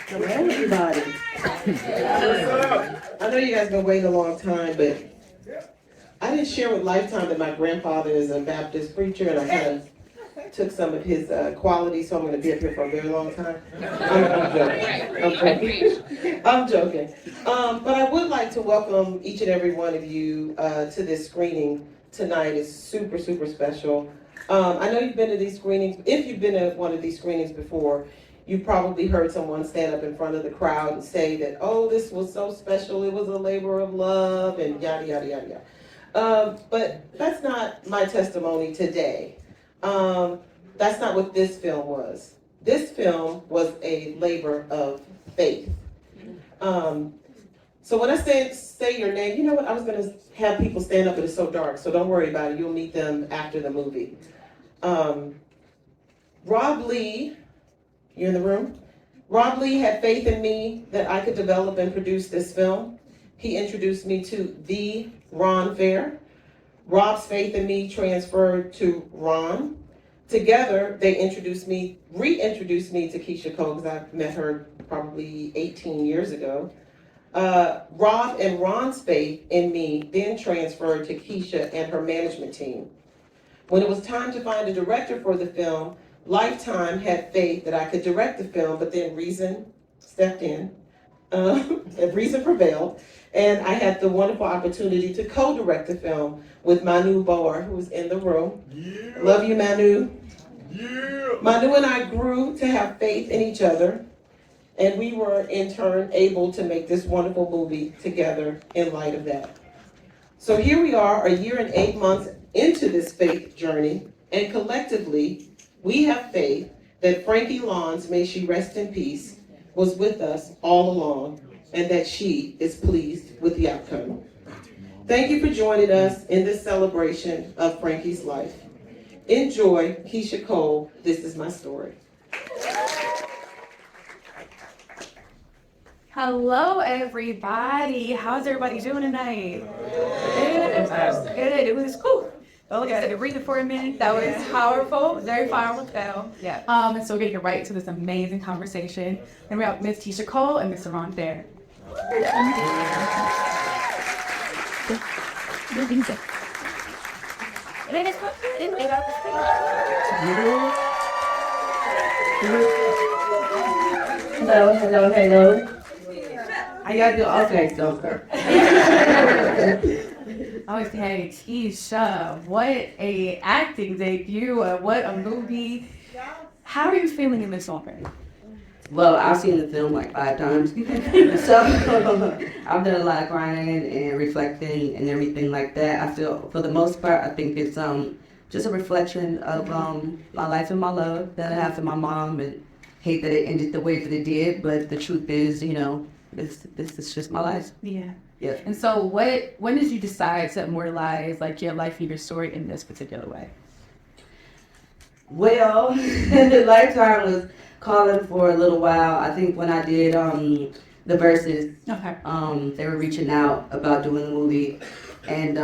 Hello, everybody. I know you guys been waiting a long time, but I didn't share with Lifetime that my grandfather is a Baptist preacher, and I kind of took some of his qualities, so I'm going to be up here for a very long time. I'm joking. I'm joking. I'm joking. But I would like to welcome each and every one of you to this screening tonight. It's super, super special. I know you've been to these screenings. If you've been to one of these screenings before, you probably heard someone stand up in front of the crowd and say that, oh, this was so special, it was a labor of love, and yada, yada, yada, yada. But that's not my testimony today. That's not what this film was. This film was a labor of faith. So when I say your name, you know what? I was going to have people stand up, but it's so dark, so don't worry about it. You'll meet them after the movie. Rob Lee, you're in the room? Rob Lee had faith in me that I could develop and produce this film. He introduced me to the Ron Fair. Rob's faith in me transferred to Ron. Together, they reintroduced me to Keyshia Cole, because I met her probably 18 years ago. Rob and Ron's faith in me then transferred to Keyshia and her management team. When it was time to find a director for the film, Lifetime had faith that I could direct the film, but then reason stepped in, and reason prevailed, and I had the wonderful opportunity to co-direct the film with Manu Boer, who was in the room. Yeah. Love you, Manu. Yeah. Manu and I grew to have faith in each other, and we were in turn able to make this wonderful movie together in light of that. So here we are, a year and 8 months into this faith journey, and collectively, we have faith that Frankie Lawns, may she rest in peace, was with us all along, and that she is pleased with the outcome. Thank you for joining us in this celebration of Frankie's life. Enjoy Keyshia Cole, This Is My Story. Hello, everybody. How's everybody doing tonight? Good. It was cool. Oh, look at it. Read it for a minute. That was powerful. Very powerful film. Yeah. And so we're going to get right to this amazing conversation. And we have Miss Keyshia Cole and Mr. Ron Fair. Hello. I gotta do okay, so Okay, Keyshia, what a acting debut, what a movie. How are you feeling in this film? Well, I've seen the film like 5 times, so I've done a lot of crying and reflecting and everything like that. I feel, for the most part, I think it's just a reflection of my life and my love that I have for my mom, and hate that it ended the way that it did, but the truth is, you know, this is just my life. Yeah. Yeah. And so when did you decide to immortalize like your life and your story in this particular way? Well, the Lifetime was calling for a little while. I think when I did the verses, Okay. they were reaching out about doing the movie, and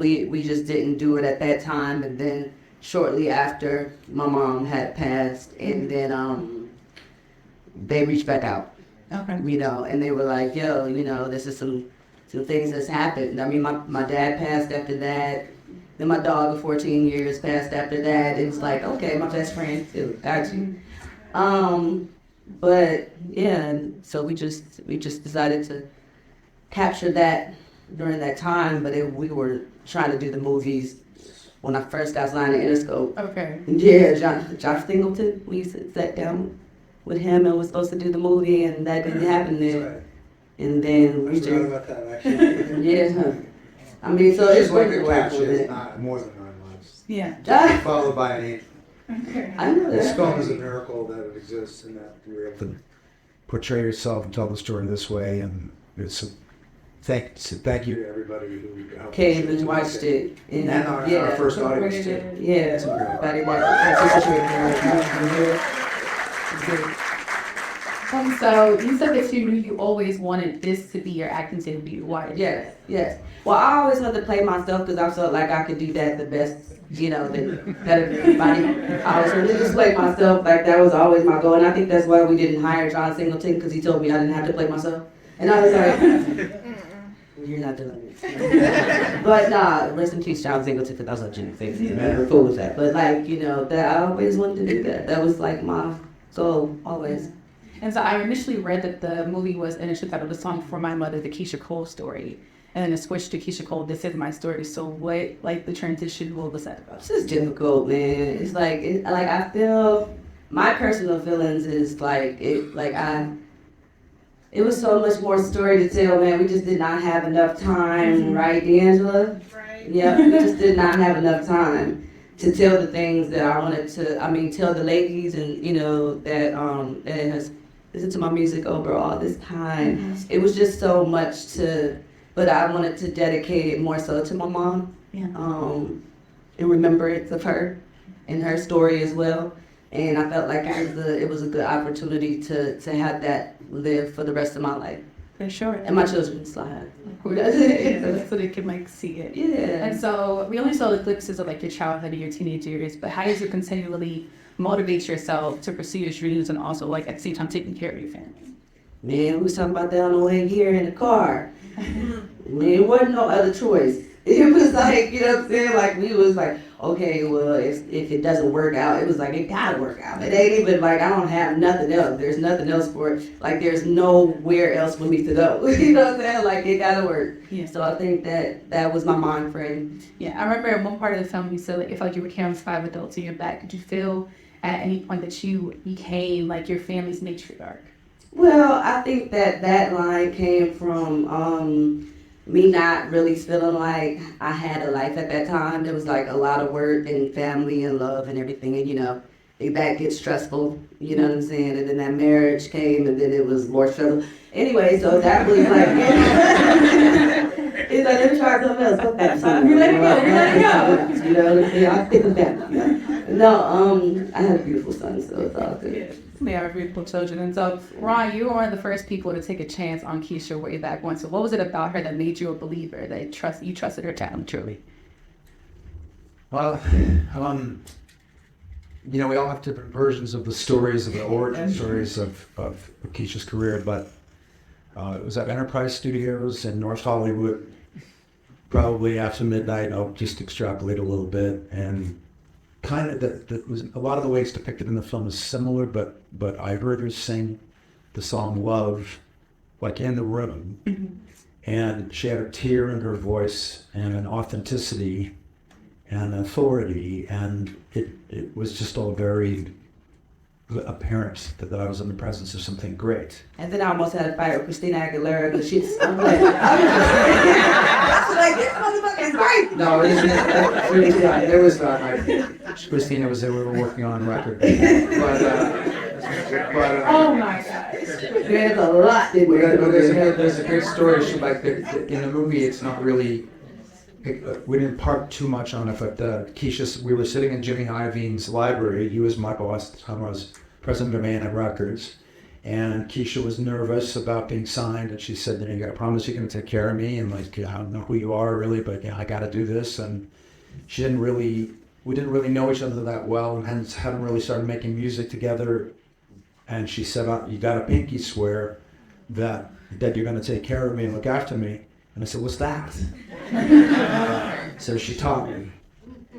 we just didn't do it at that time. And then shortly after, my mom had passed, and then they reached back out. Okay. You know, and they were like, yo, you know, this is some things that's happened. I mean, my dad passed after that. Then my dog of 14 years passed after that. It was like, okay, my best friend too, actually. But yeah, and so we just decided to capture that during that time. But we were trying to do the movies when I first got signed to Interscope. Okay. Yeah, Josh Singleton, we sat down with him and was supposed to do the movie, and that didn't happen then. Right. And then we I forgot just, about that, actually. yeah. I mean, so it's Just like working a well capture, with it's it. not more than 9 months. Yeah. Followed by an 8. Okay. I know This that. film is a miracle that it exists and that you're able to portray yourself and tell the story this way. And it's thank you to everybody who helped. Came us. and watched it. And our first audience too. Yeah, everybody watched it. So you said that you knew you always wanted this to be your acting debut. Why? Yes, yes. Well, I always wanted to play myself because I felt like I could do that the best, better than anybody. I always wanted to just play myself. Like, that was always my goal. And I think that's why we didn't hire John Singleton, because he told me I didn't have to play myself. And I was like, you're not doing it. But nah, rest in peace, John Singleton, because I was like, Jimmy, never fool with that. But like, that I always wanted to do that. That was like my goal, always. And so I initially read that the movie was initially titled "The Song for My Mother," the Keyshia Cole story, and then it switched to Keyshia Cole, "This Is My Story." So what, like, the transition, what was that about? It's just difficult, man. It's like, I feel, my personal feelings is like, it was so much more story to tell, man. We just did not have enough time, right, D'Angela? Right. Yeah, we just did not have enough time to tell the things that I wanted to, tell the ladies and, that has listened to my music over all this time. Mm-hmm. It was just so much but I wanted to dedicate it more so to my mom. Yeah. In remembrance of her and her story as well. And I felt like it was a good opportunity to have that live for the rest of my life. For sure. And my children's lives. So they can, like, see it. Yeah. And so we only saw the glimpses of, like, your childhood and your teenage years, but how did you continually motivate yourself to pursue your dreams and also, like, at the same time taking care of your family? Man, we was talking about that on the way here in the car. Man, there wasn't no other choice. It was like, you know what I'm saying? Like, we was like, okay, well, if it doesn't work out, it was like, it gotta work out. It ain't even like, I don't have nothing else. There's nothing else for it. Like, there's nowhere else for me to go. You know what I'm saying? Like, it gotta work. Yeah. So I think that was my mind frame. Yeah, I remember in one part of the film you said, like, it felt like you were carrying 5 adults in your back. Did you feel at any point that you became, like, your family's matriarch? Well, I think that line came from me not really feeling like I had a life at that time. There was like a lot of work and family and love and everything, and that gets stressful, you know what I'm saying? And then that marriage came, and then it was more struggle. Anyway, so that was like, it's like, let me try something else. Go back. You let it go. You know what I'm saying? I'll think of that. No, I had a beautiful son, so it's all good. They are beautiful children. And so, Ron, you were one of the first people to take a chance on Keyshia way back when. So what was it about her that made you a believer, that you trusted her talent truly? Well, we all have different versions of the stories, of the origin stories of Keyshia's career, but it was at Enterprise Studios in North Hollywood, probably after midnight. I'll just extrapolate a little bit, and kind of that was a lot of the ways depicted in the film is similar, but I heard her sing the song "Love," like in the room, and she had a tear in her voice and an authenticity and authority, and it was just all very apparent that I was in the presence of something great. And then I almost had a fight with Christina Aguilera because I'm like, this motherfucker is great. No, there was not. Christina was there. We were working on record, but Oh my gosh. There's a lot that there's a great story. In the movie, it's not really. We didn't park too much on it, but Keyshia, we were sitting in Jimmy Iovine's library. He was my boss. I was president of A&M Records. And Keyshia was nervous about being signed, and she said, "You got to promise you're going to take care of me, and like, I don't know who you are really, but I got to do this." And we didn't really know each other that well, and hadn't really started making music together. And she said, "You got to pinky swear that you're going to take care of me and look after me." And I said, "What's that?" So she taught me.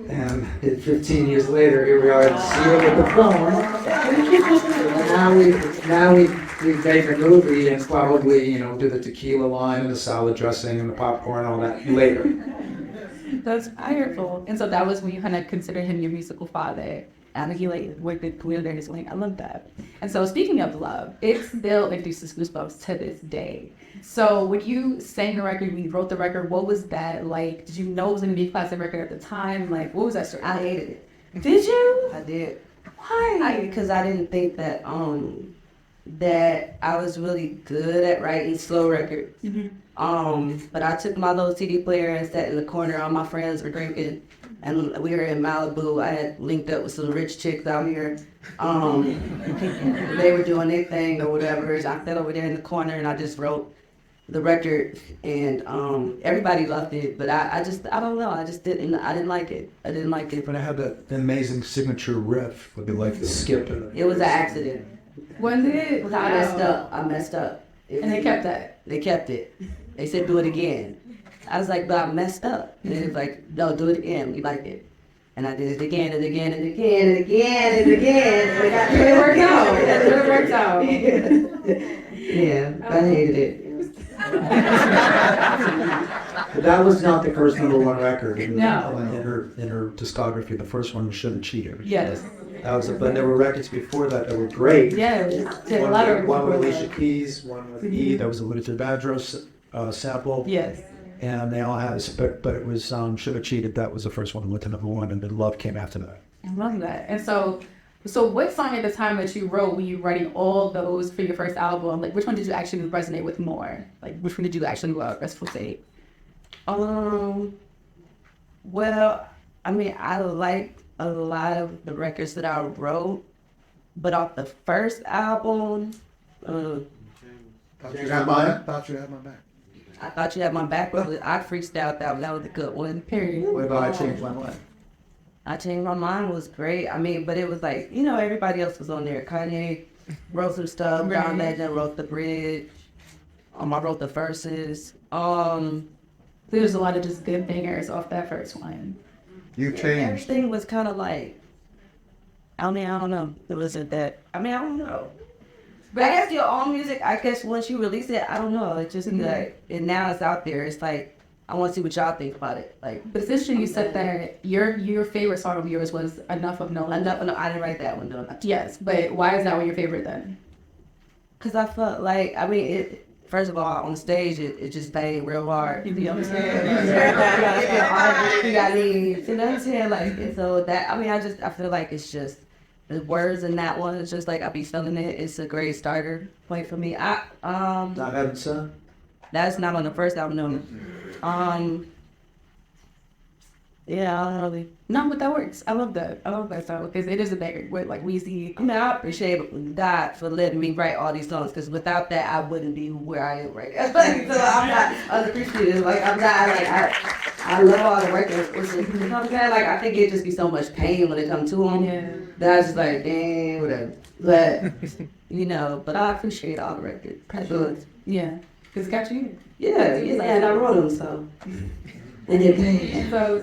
And 15 years later, here we are at the seal with the phone. Now we make a movie and probably, do the tequila line and the salad dressing and the popcorn and all that later. That's powerful. And so that was when you kind of considered him your musical father. And he worked with Clear Swing. I love that. And so speaking of love, it still induces goosebumps to this day. So when you sang the record, when you wrote the record, what was that like? Did you know it was going to be a classic record at the time? Like, what was that story? I hated it. Did you? I did. Why? Because I didn't think that that I was really good at writing slow records. Mm-hmm. But I took my little CD player and sat in the corner. All my friends were drinking and we were in Malibu. I had linked up with some rich chicks out here. They were doing their thing or whatever. I sat over there in the corner and I just wrote the record, and everybody loved it, but I don't know. I didn't like it. But it had that amazing signature riff with like the skip. It was an accident. Was it? I messed up. And they kept that. They kept it. They said do it again. I was like, but I messed up. And it was like, no, do it again. We liked it. And I did it again and again and again and again and again. And that's what it worked out. That's what it worked out. Yeah, I hated it. But that was not the first #1 record in No. in her discography. The first one was Shouldn't Cheat. Yes. That was, but there were records before that that were great. Yeah. One with Alicia Keys, one with E. That was a Luther Vandross sample. Yes. And they all had, but it was Should Have Cheated. That was the first one that went to #1, and then Love came after that. I love that. And so what song at the time that you wrote, were you writing all those for your first album? Like, which one did you actually resonate with more? Like, which one did you actually love, Restful State? Well, I mean, I liked a lot of the records that I wrote, but off the first album, Thought you had my back. I Thought You Had My Back. I freestyled that one. That was a good one. Period. What about I Changed My Mind? I Changed My Mind was great. I mean, but it was like, everybody else was on there. Kanye wrote some stuff. Right. John Legend wrote the bridge. I wrote the verses. There's a lot of just good bangers off that first one. You changed. Everything was kind of like, I don't know. It wasn't that. I don't know. But I guess your own music, I guess once you release it, I don't know. It's just like, and now it's out there. It's like, I want to see what y'all think about it. Like, But it's interesting you said that your favorite song of yours was Enough of No. I didn't write that one, though. Yes, but why is that one your favorite then? Because I felt like, first of all, on stage, it just banged real hard. You understand? You know what I'm saying? Like, and so that, I feel like it's just, the words in that one, it's just like, I be feeling it. It's a great starter point for me. Not Heaven Son? That's not on the first album, no. Yeah, I don't really. No, but that works. I love that. I love that song because it is a banger with like Weezy. I appreciate God for letting me write all these songs because without that, I wouldn't be where I am right now. So I'm not unappreciative. Like, I'm not, like, I love all the records. You know what I'm saying? Like, I think it'd just be so much pain when it comes to them. Yeah. That I was just like, dang, whatever. But, but I appreciate all the records. Yeah. Because it got you. Yeah, and I wrote them, so. And it paid. So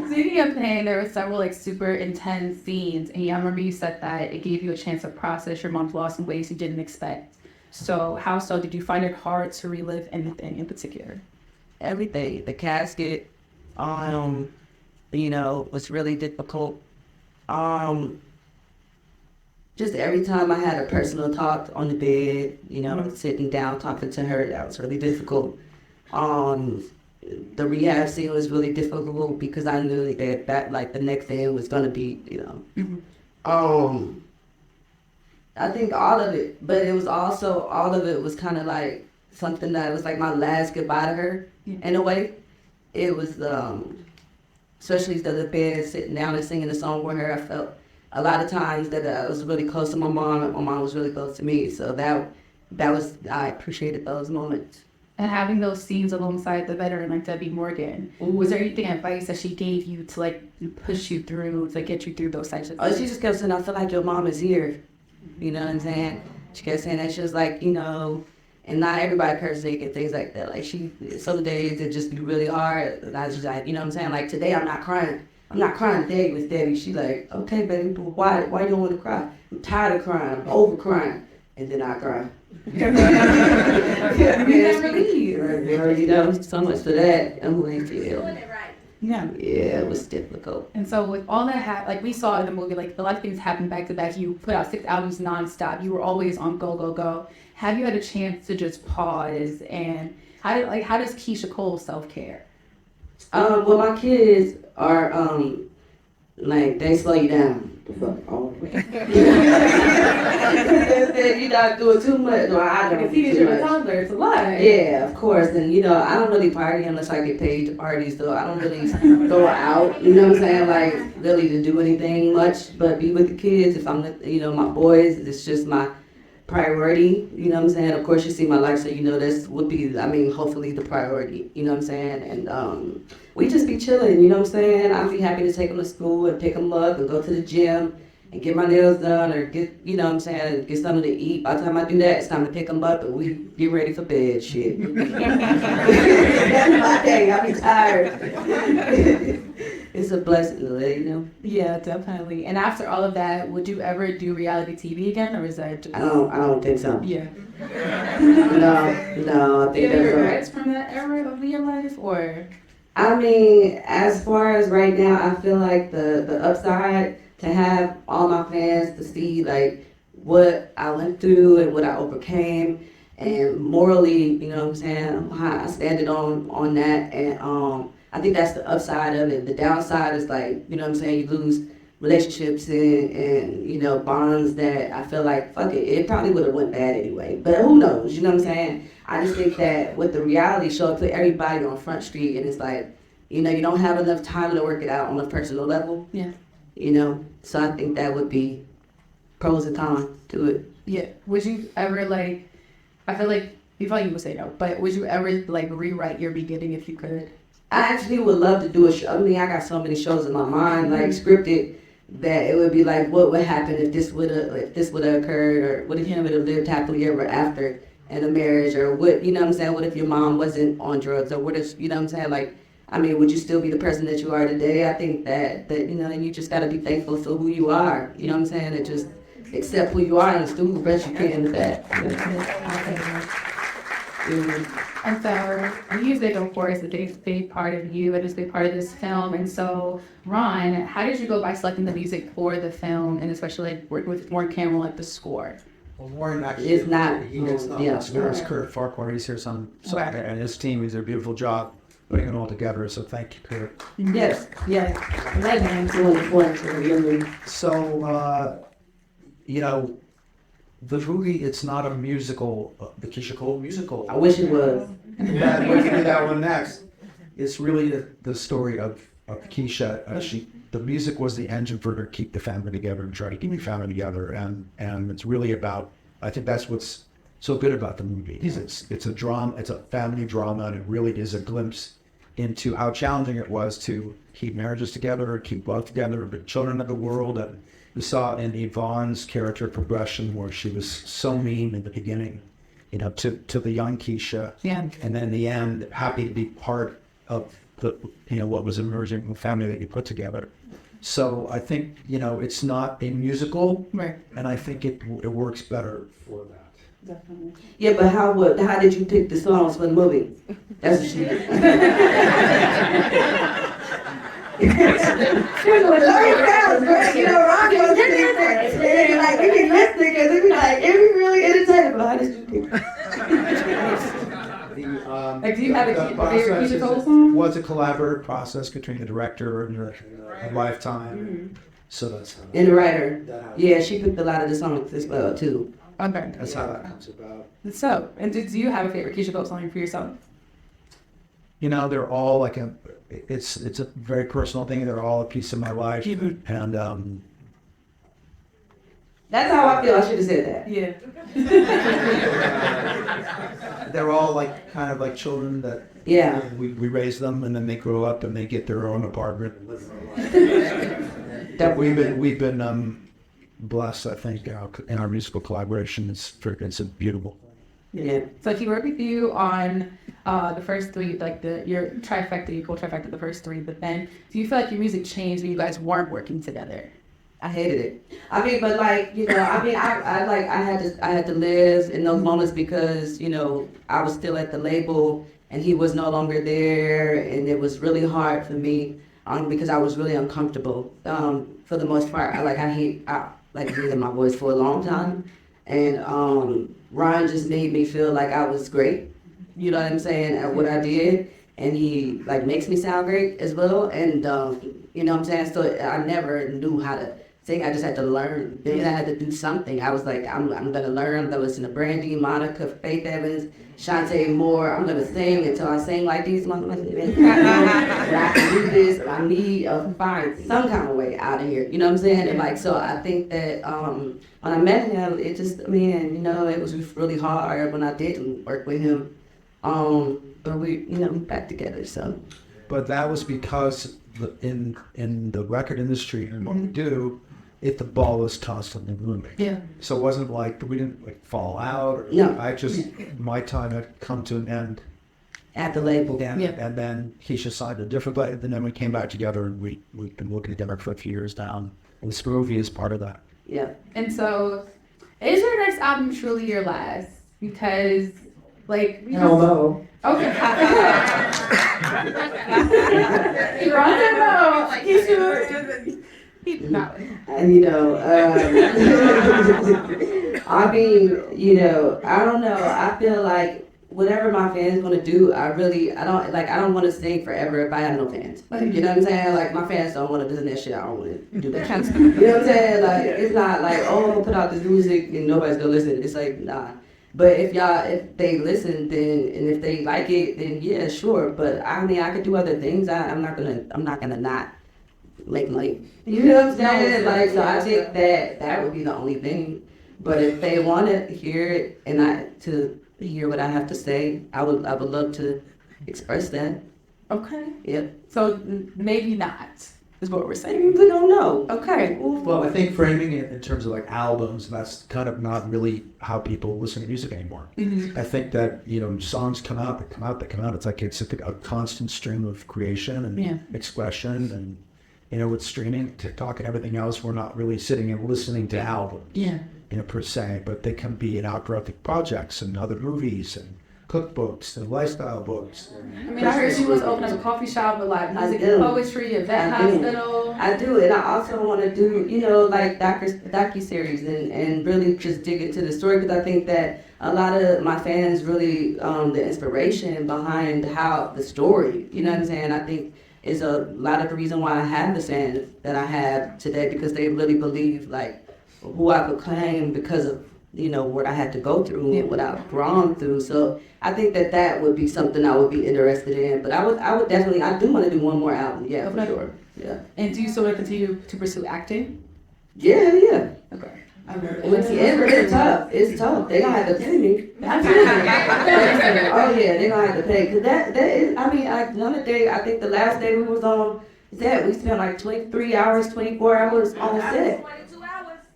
speaking of pain, there were several like super intense scenes, and I remember you said that it gave you a chance to process your mom's loss in ways you didn't expect. So how so did you find it hard to relive anything in particular? Everything. The casket, was really difficult. Just every time I had a personal talk on the bed, sitting down talking to her, that was really difficult. The rehab scene was really difficult because I knew that like the next day was gonna be, I think all of it, but it was also, all of it was kind of like something that was like my last goodbye to her, in a way. It was, especially the bed, sitting down and singing the song with her, I felt a lot of times that I was really close to my mom, and my mom was really close to me, so that was, I appreciated those moments. And having those scenes alongside the veteran like Debbi Morgan, was there anything advice that she gave you to like push you through, to get you through those types of things? Oh, she just kept saying, I feel like your mom is here. You know what I'm saying? She kept saying that. She was like, and not everybody cursing and things like that. Like, some days it just be really hard. And I was just like, you know what I'm saying? Like, today I'm not crying. I'm not crying today with Debbi. She like, okay, baby, but why you don't want to cry? I'm tired of crying. I'm over crying. And then I cry. You never leave. So much for that. I'm like, Yeah. Yeah, it was difficult. And so with all that, like we saw in the movie, like a lot of things happened back to back. You put out 6 albums nonstop. You were always on go, go, go. Have you had a chance to just pause? And how does Keyshia Cole self-care? Well, my kids are, they slow you down. You're not doing too much. No, I don't Because do he is too your much. toddler, it's a lot. Yeah, of course. And I don't really party unless I get paid to party, so I don't really go out, you know what I'm saying? Like, really to do anything much, but be with the kids. If I'm with, my boys, it's just my priority, you know what I'm saying? Of course, you see my life, so this would be, hopefully the priority, you know what I'm saying? And we just be chilling, you know what I'm saying? I'd be happy to take them to school and pick them up and go to the gym and get my nails done or get, you know what I'm saying, get something to eat. By the time I do that, it's time to pick them up and we get ready for bed, shit. That's my day, I be tired. It's a blessing to let you know. Yeah, definitely. And after all of that, would you ever do reality TV again, or is that just... I don't think so. Yeah. No, I Do you think have any that's regrets from that era of your life, or... as far as right now, I feel like the upside to have all my fans to see like what I went through and what I overcame, and morally, you know what I'm saying, how I standed on that, and I think that's the upside of it. The downside is like, you know what I'm saying, you lose relationships and bonds that I feel like, fuck it probably would have went bad anyway. But who knows, you know what I'm saying? I just think that with the reality show, it put everybody on Front Street, and it's like, you don't have enough time to work it out on a personal level. Yeah. So I think that would be pros and cons to it. Yeah. Would you ever I feel like you probably would say no, but would you ever rewrite your beginning if you could? I actually would love to do a show. I got so many shows in my mind, like scripted, that it would be like, what would happen if this would have occurred, or what if you would have lived happily ever after in a marriage, or what, you know what I'm saying? What if your mom wasn't on drugs, or what if, you know what I'm saying? Would you still be the person that you are today? I think that you just got to be thankful for who you are, you know what I'm saying? And just accept who you are and just do the best you can with that. And so music, of course, is a big part of you. It is a big part of this film. And so, Ron, how did you go by selecting the music for the film, and especially working with Warren Campbell at the score? Well, Warren actually, It's not, it's Kurt Farquhar. He's here Right. and his team. He did a beautiful job putting it all together. So thank you, Kurt. Yes. Legends doing it for us, really. So, the movie, it's not a musical, the Keyshia Cole musical. I wish it was. That, we can do that one next. It's really the story of Keyshia. The music was the engine for her to keep the family together and try to keep the family together. And it's really about, I think that's what's so good about the movie. It's a drama, it's a family drama, and it really is a glimpse into how challenging it was to keep marriages together, keep love together, the children of the world. And we saw in Yvonne's character progression where she was so mean in the beginning, to the young Keyshia. Yeah. And then in the end, happy to be part of what was emerging, the family that you put together. So I think, it's not a musical, Right. and I think it works better for that. Definitely. Yeah, but how did you pick the songs for the movie? That's what she did. Like, we be listening because we be like, it be really entertaining, but how did you pick? Do you have a favorite Keyshia Cole song? Was a collaborative process between the director and the Lifetime. So that's And the writer. Yeah, she picked a lot of the songs as well, too. Okay. that's how that comes about. So, and do you have a favorite Keyshia Cole song for yourself? They're all like it's a very personal thing. They're all a piece of my life, and That's how I feel. I should have said that. Yeah. they're all like kind of like children that Yeah. we raise them, and then they grow up and they get their own apartment. We've been blessed, I think, in our musical collaboration. It's beautiful. Yeah. So he worked with you on the first three, like your trifecta, your cool trifecta, the first three. But then, do you feel like your music changed when you guys weren't working together? I hated it. But like, I had to live in those moments because, I was still at the label and he was no longer there, and it was really hard for me because I was really uncomfortable. For the most part, I losing my voice for a long time, and Ron just made me feel like I was great. You know what I'm saying, at what I did, and he makes me sound great as well, and you know what I'm saying. So I never knew how to sing. I just had to learn. Then I had to do something. I was like, I'm gonna learn. I'm gonna listen to Brandy, Monica, Faith Evans, Shantae Moore. I'm gonna sing until I sing like these motherfuckers. I can do this. I need to find some kind of way out of here. You know what I'm saying? And like, so I think that when I met him, it just, man, you know, it was really hard when I didn't work with him. But we, you know, back together. So. But that was because in the record industry and what we do, the ball was constantly moving. Yeah. So it wasn't like we didn't like fall out. Or, No. My time had come to an end. At the label. And, Yeah. and then Keyshia signed a different label, and then we came back together, and we've been working together for a few years now. And this movie is part of that. Yeah. And so, is your next album truly your last? Because, like, no. Okay. Ron said no. He should. No. And you know, I mean, you know, I don't know. I feel like whatever my fans want to do, I don't want to sing forever if I have no fans. Like, you know what I'm saying? Like, my fans don't want to listen to that shit. I don't want to do that. You know what I'm saying? Like, it's not like, oh, I'm gonna put out this music and nobody's gonna listen. It's like, nah. But if they listen, then, and if they like it, then yeah, sure. But I mean, I could do other things. I'm not gonna not make money. You know what I'm saying? Like, so I think that would be the only thing. But if they want to hear it and to hear what I have to say, I would love to express that. Okay. Yeah. So maybe not is what we're saying. We don't know. Okay. Well, I think framing it in terms of like albums, that's kind of not really how people listen to music anymore. Mm-hmm. I think that, you know, songs come out. It's like it's a constant stream of creation and expression. And, you know, with streaming, TikTok and everything else, we're not really sitting and listening to albums, you know, per se. But they can be in outgrowth projects and other movies and cookbooks and lifestyle books. I mean, I heard she was opening up a coffee shop with live music and poetry, a vet hospital. I do, and I also want to do, you know, like docu-series and really just dig into the story, because I think that a lot of my fans really, the inspiration behind how the story, you know what I'm saying, I think is a lot of the reason why I have the fans that I have today, because they really believe like who I became because of, you know, what I had to go through and what I've gone through. So I think that would be something I would be interested in. But I would definitely, I do want to do one more album. Yeah, for sure. Yeah. And do you still want to continue to pursue acting? Yeah. Okay. It's tough. It's tough. They gonna have to pay me. Oh yeah, they gonna have to pay. Cause that is. I mean, another day. I think the last day we was on set, we spent like 23 hours, 24 hours on set.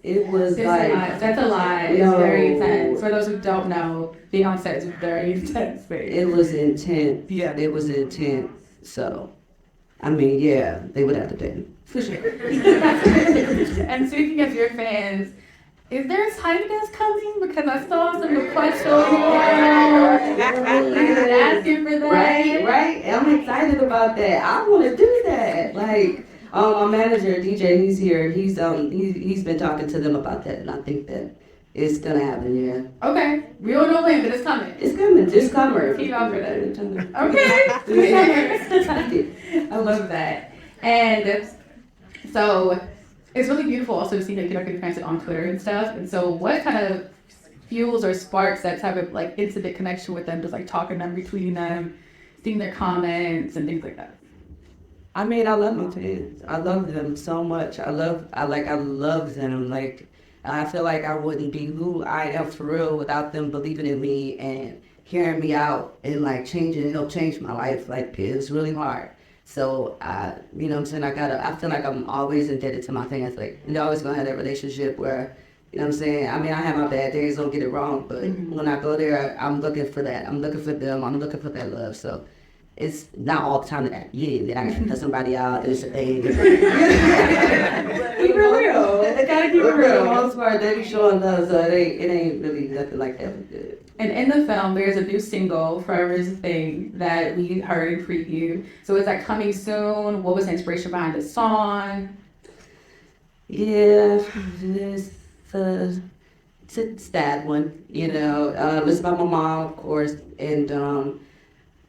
It was that's a lie. It's very intense. For those who don't know, being on set is very intense. It was intense. Yeah, it was intense. So, I mean, yeah, they would have to pay me. For sure. And speaking of your fans, is there a time that's coming? Because I saw some requests asking for that. Right. I'm excited about that. I want to do that. Like, my manager, DJ, he's here. He's been talking to them about that, and I think that it's gonna happen. Yeah. Okay. We don't know when, but it's coming. It's coming. It's coming. Keep up for that. Okay. I love that. And so it's really beautiful also to see that you connect with fans on Twitter and stuff. And so what kind of fuels or sparks that type of like intimate connection with them, just like talking to them, retweeting them, seeing their comments and things like that? I mean, I love my fans. I love them so much. I love them. Like, I feel like I wouldn't be who I am for real without them believing in me and hearing me out and like help change my life. Like, it's really hard. So, you know what I'm saying? I feel like I'm always indebted to my fans. Like, you're always gonna have that relationship where, you know what I'm saying? I mean, I have my bad days, don't get it wrong, but when I go there, I'm looking for that. I'm looking for them. I'm looking for that love. So, it's not all the time that I can cut somebody out. It's a thing. Keep it real. They gotta keep it real. For the most part, they be showing love, so it ain't really nothing like that. And in the film, there's a new single, Forever is a Thing, that we heard in preview. So is that coming soon? What was the inspiration behind the song? Yeah, it's a sad one, you know. It's about my mom, of course, and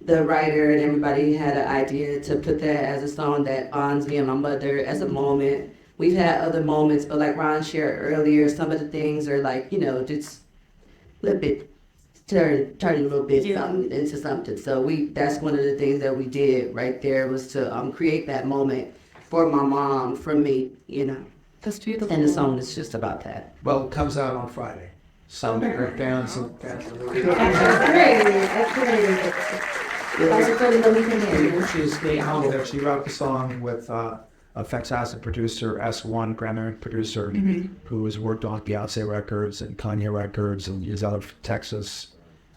the writer and everybody had an idea to put that as a song that bonds me and my mother as a moment we've had other moments, but like Ron shared earlier, some of the things are like, just a little bit, turn a little bit something into something. So that's one of the things that we did right there, was to create that moment for my mom, for me, That's beautiful. And the song is just about that. Well, it comes out on Friday. So fans. That's great. That's great. She's humble. She wrote the song with Effects Acid producer, S1 Grammy producer, who has worked on Beyonce records and Kanye records, and is out of Texas.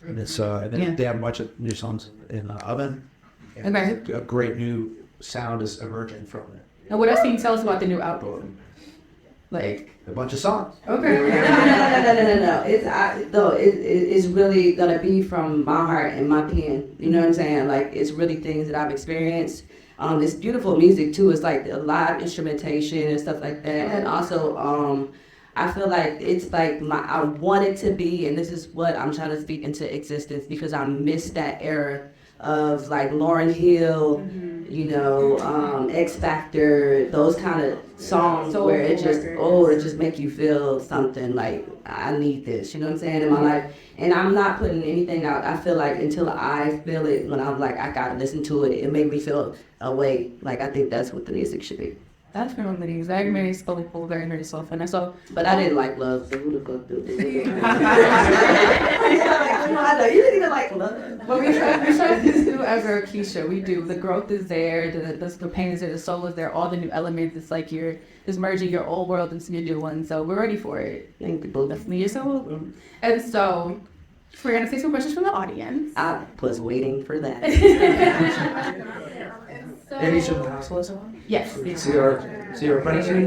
And it's they have a bunch of new songs in the oven. And a great new sound is emerging from it. And what else can you tell us about the new album? Like A bunch of songs. okay. No. It's really gonna be from my heart and my pen. You know what I'm saying? Like, it's really things that I've experienced. It's beautiful music too. It's like a live instrumentation and stuff like that. And also, I feel like it's like I want it to be, and this is what I'm trying to speak into existence, because I miss that era of like Lauryn Hill, X Factor, those kind of songs where it just make you feel something like, I need this, you know what I'm saying, in my life. And I'm not putting anything out. I feel like until I feel it, when I'm like, I gotta listen to it, it made me feel a way. Like, I think that's what the music should be. That's really very soulful, very soulful. And so, but I didn't like Love, so who the fuck do this? I know, you didn't even like Love. but we try to do ever Keyshia. We do. The growth is there, the pain is there, the soul is there, all the new elements. It's like you're just merging your old world into your new one. So we're ready for it. Thank you. Definitely yourself. And so we're going to take some questions from the audience. I was waiting for that. And each of the households? Yes. See our friends here?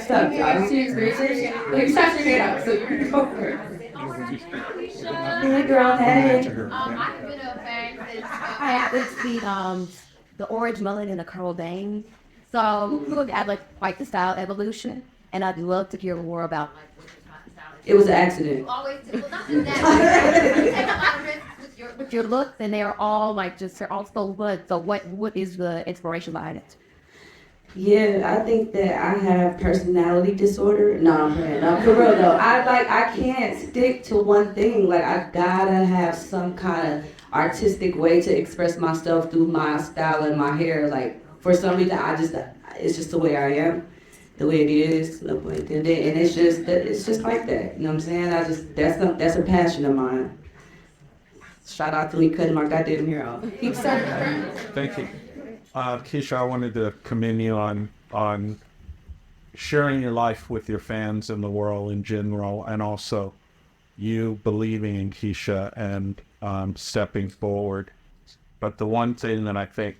Stop. You start your hand up, so you can go first. Hey girl, hey. I've been a fan since I had the orange mullet and the curl bang. So we look at like quite the style evolution, and I'd love to hear more about It was an accident. always well, not just that. You take a lot of risks with your looks, and they are all like they're all so good. So what is the inspiration behind it? Yeah, I think that I have personality disorder. No, I'm playing. No, for real though. I can't stick to one thing. Like, I gotta have some kind of artistic way to express myself through my style and my hair. Like, for some reason, it's just the way I am, the way it is, and it's just like that. You know what I'm saying? That's a passion of mine. Shout out to me cutting my goddamn hair off. Thank you. Keyshia, I wanted to commend you on sharing your life with your fans and the world in general, and also you believing in Keyshia and stepping forward. But the one thing that I think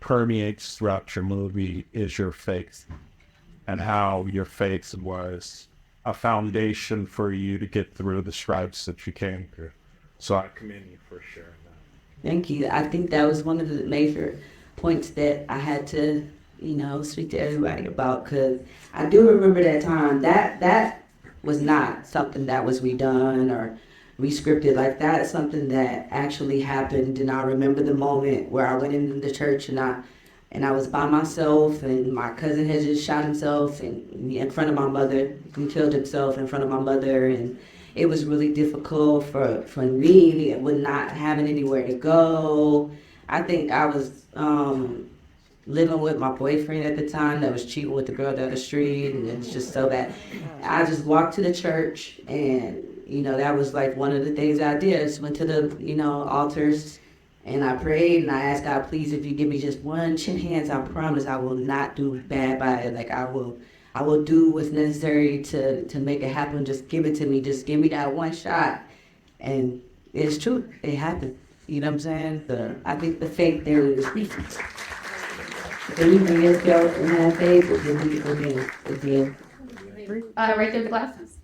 permeates throughout your movie is your faith, and how your faith was a foundation for you to get through the stripes that you came through. So I commend you for sharing that. Thank you. I think that was one of the major points that I had to, speak to everybody about, because I do remember that time. That was not something that was redone or rescripted. Like, that is something that actually happened, and I remember the moment where I went into the church and I was by myself, and my cousin had just shot himself in front of my mother. He killed himself in front of my mother, and it was really difficult for me with not having anywhere to go. I think I was living with my boyfriend at the time that was cheating with the girl down the street, and it's just so that I just walked to the church, and that was like one of the things I did. I just went to the altars, and I prayed, and I asked God, please, if you give me just one chance, I promise I will not do bad by it. Like, I will do what's necessary to make it happen. Just give it to me. Just give me that one shot. And it's true. It happened. You know what I'm saying? I think the faith there is speaking. Anything else go and have faith, then we can again. Right there, the glasses.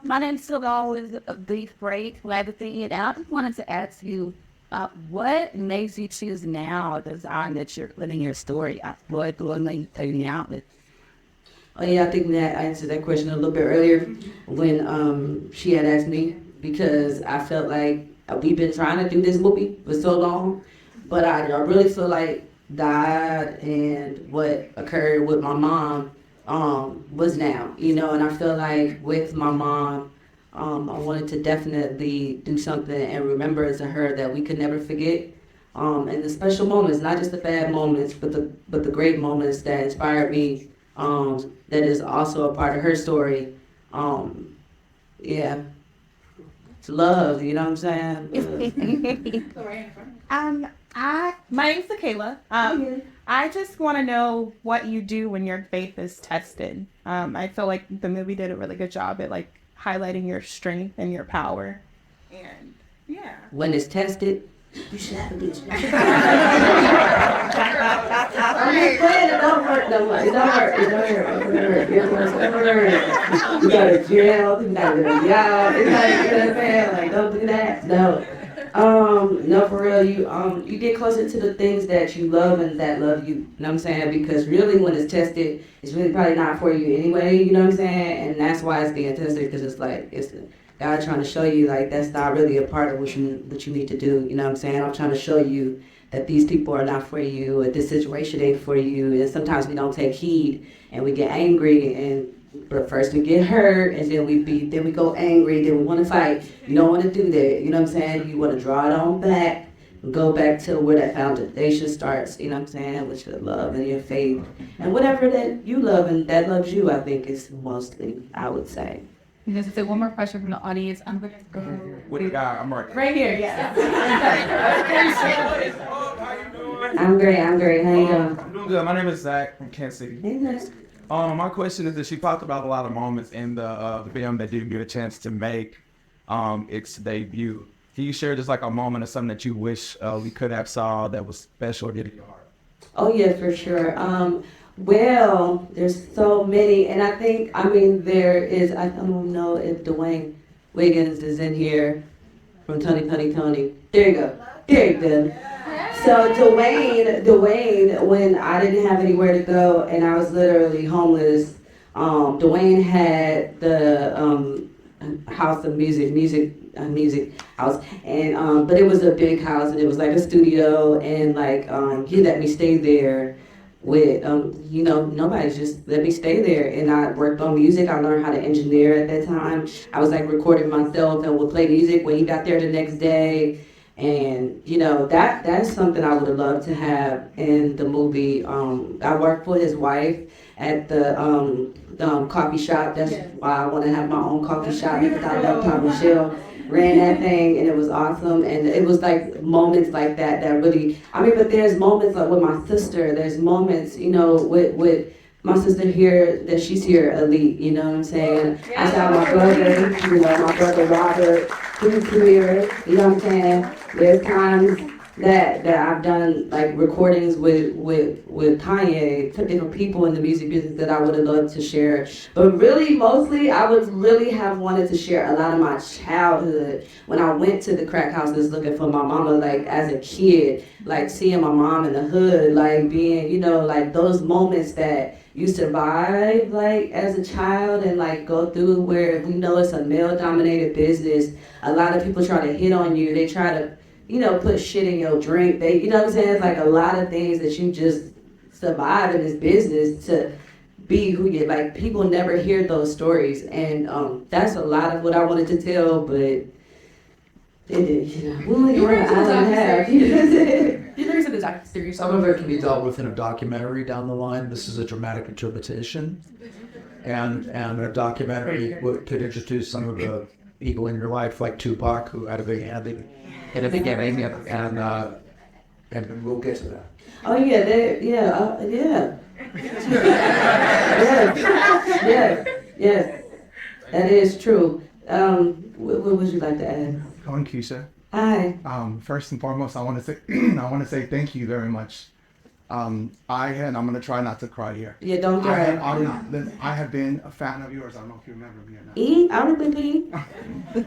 My name's Sylvia with a Beef Break Legacy, and I just wanted to ask you, what makes you choose now the design that you're living your story? What makes you take me out with? Oh yeah, I think that I answered that question a little bit earlier when she had asked me, because I felt like we've been trying to do this movie for so long, but I really feel like died and what occurred with my mom was now, you know, and I feel like with my mom, I wanted to definitely do something and remember to her that we could never forget. And the special moments, not just the bad moments, but the great moments that inspired me. That is also a part of her story. Yeah, it's love. You know what I'm saying? My name's Michaela. I just want to know what you do when your faith is tested. I feel like the movie did a really good job at like highlighting your strength and your power. And yeah. When it's tested, you should have a bitch. I'm just playing. It don't hurt no much. It don't hurt. It don't hurt. It don't hurt. You gotta jail. You gotta y'all. It's like, you know what I'm saying? Like, don't do that. No. No, for real, you get closer to the things that you love and that love you. You know what I'm saying? Because really, when it's tested, it's really probably not for you anyway. You know what I'm saying? And that's why it's being tested, because it's like it's God trying to show you like that's not really a part of what you need to do. You know what I'm saying? I'm trying to show you that these people are not for you, or this situation ain't for you. And sometimes we don't take heed and we get angry, but first we get hurt, and then we go angry, then we want to fight. You don't want to do that. You know what I'm saying? You want to draw it on back, go back to where that foundation starts. You know what I'm saying? With your love and your faith and whatever that you love and that loves you. I think is mostly, I would say. Because it's one more question from the audience. I'm going to go. What do you got? I'm right. Right here, yeah. I'm great. How you doing? I'm doing good. My name is Zach from Kansas City. Hey, nice. My question is that she talked about a lot of moments in the film that didn't get a chance to make its debut. Can you share just like a moment or something that you wish we could have saw that was special or did in your heart? Oh yeah, for sure. Well, there's so many, and I there is. I don't know if Dwayne Wiggins is in here from Tony. There you go. There you go. So Dwayne, when I didn't have anywhere to go and I was literally homeless, Dwayne had the house of music house, and but it was a big house and it was like a studio, and like he let me stay there with nobody just let me stay there, and I worked on music. I learned how to engineer at that time. I was like recording myself and would play music when he got there the next day. And that's something I would have loved to have in the movie. I worked for his wife at the coffee shop. That's why I want to have my own coffee shop, because I love Tom Michelle ran that thing, and it was awesome. And it was like moments like that really. But there's moments like with my sister. There's moments, with my sister here, that she's here elite. You know what I'm saying? I saw my brother, my brother Robert. He's here. You know what I'm saying? There's times that I've done like recordings with Kanye, different people in the music business that I would have loved to share. But really, mostly, I would really have wanted to share a lot of my childhood. When I went to the crack houses looking for my mama, like as a kid, like seeing my mom in the hood, like being, like those moments that you survive like as a child and like go through, where it's a male dominated business. A lot of people try to hit on you. They try to put shit in your drink. They, what I'm saying? It's like a lot of things that you just survive in this business to be who you like. People never hear those stories, and that's a lot of what I wanted to tell, but it is, we only run an hour and a half. There's a documentary. Some of it can be dealt with in a documentary down the line. This is a dramatic interpretation, and a documentary could introduce some of the people in your life, like Tupac, who had a big hand in the beginning, and we'll get to that. Oh yeah, yes, that is true. What would you like to add? I'm Keyshia. Hi. First and foremost, I want to say thank you very much. I'm gonna try not to cry here. Yeah, don't cry. I have been a fan of yours. I don't know if you remember me or not. I remember.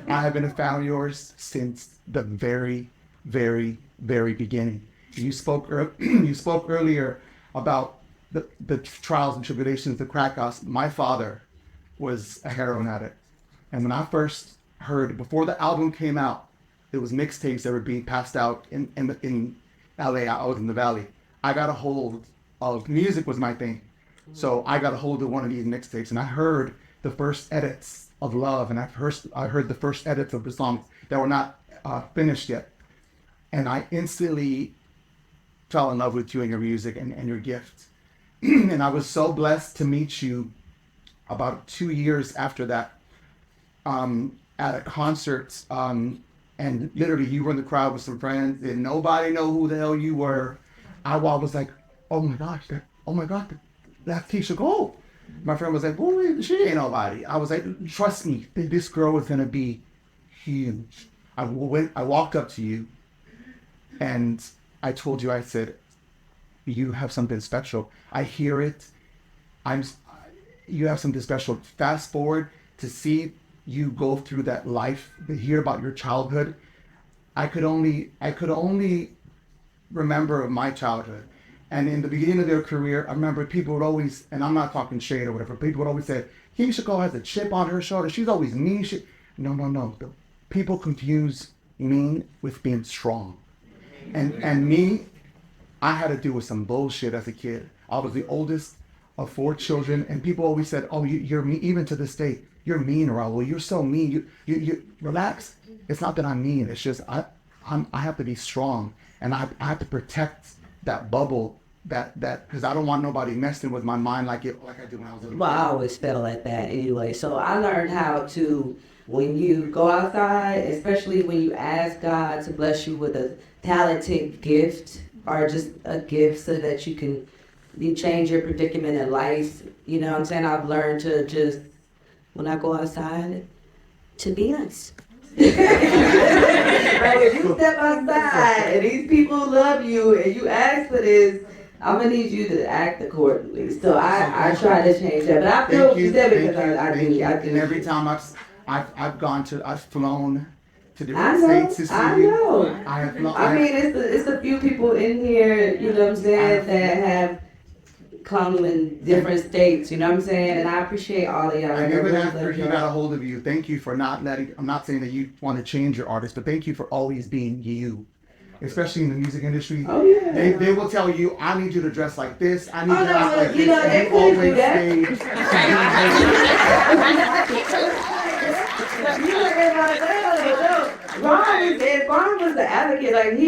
I have been a fan of yours since the very, very, very beginning. You spoke earlier about the trials and tribulations of the crack house. My father was a heroin addict, and when I first heard, before the album came out, it was mixtapes that were being passed out in LA. I was in the Valley. I got a hold of music was my thing. So I got a hold of one of these mixtapes, and I heard the first edits of Love, and I heard the first edits of the songs that were not finished yet. And I instantly fell in love with you and your music and your gift. And I was so blessed to meet you about 2 years after that at a concert. And literally you were in the crowd with some friends and nobody know who the hell you were. I was like, oh my gosh, that's Keyshia Cole. My friend was like, well, she ain't nobody. I was like, trust me, this girl is gonna be huge. I walked up to you and I told you, I said, you have something special. I hear it. You have something special. Fast forward to see you go through that life, to hear about your childhood. I could only remember my childhood. And in the beginning of their career, I remember people would always, and I'm not talking shade or whatever, people would always say, Keyshia Cole has a chip on her shoulder. She's always mean. No. The people confuse mean with being strong. And me, I had to deal with some bullshit as a kid. I was the oldest of 4 children, and people always said, oh, you're mean, even to this day, you're mean, Raul. You're so mean. You relax. It's not that I'm mean. It's just I have to be strong, and I have to protect that bubble, that because I don't want nobody messing with my mind like I do when I was a little Well, I always felt like that anyway. So I learned how to, when you go outside, especially when you ask God to bless you with a talented gift or just a gift so that you change your predicament in life. You know what I'm saying? I've learned to just, when I go outside, to be nice. Like if you step outside and these people love you and you ask for this, I'm gonna need you to act accordingly. So I try to change that. But I feel what you said because I do. And every time I've flown to different I know. states to see I you. know. I mean, it's a few people in here, you know what I'm saying, that have come in different states, you know what I'm saying? And I appreciate all of y'all. And even after he got a hold of you, thank you for not letting, I'm not saying that you want to change your artist, but thank you for always being you. Especially in the music industry. Oh, yeah. They will tell you, I need you to dress like this, I need you to act like you this, know, and they you couldn't always do that. Ron was the advocate.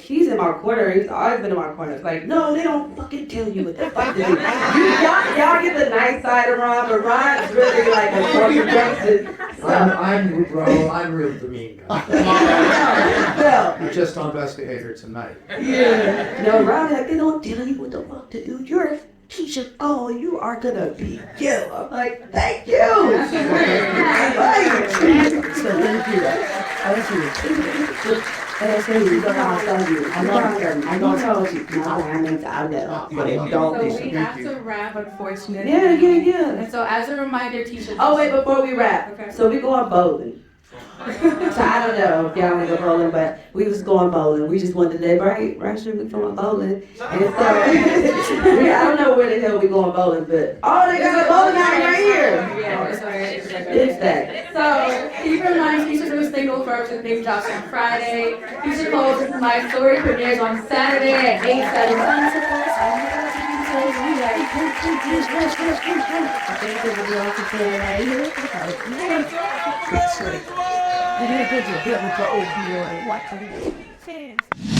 He's in my corner. He's always been in my corner. It's like, no, they don't fucking tell you what the fuck to do. Y'all get the nice side of Ron, but Ron's really like a fucking gangster. I'm real the mean guy. Well, You're just on best behavior tonight. yeah. No, Ron's like, they don't tell you what the fuck to do. You're Keyshia Cole, you are gonna be you. I'm like, thank you. Thank you. So thank you. And I said, you know how I love you. I told you. No, I mean to outlet. But it don't. So we have to wrap, unfortunately. Yeah. And so as a reminder, teacher. Oh wait, before we wrap. Okay. So we going bowling. So I don't know if y'all want to go bowling, but we was going bowling. We just wanted to live right sure we going bowling. And so I don't know where the hell we going bowling, but they got a bowling alley right here. Yeah, it's alright. It's that. So keep in mind, Keyshia's new single First with Big drops on Friday. Keyshia Cole's My Story premieres on Saturday at 8, 7. You did a good job with the opioid. Watch it.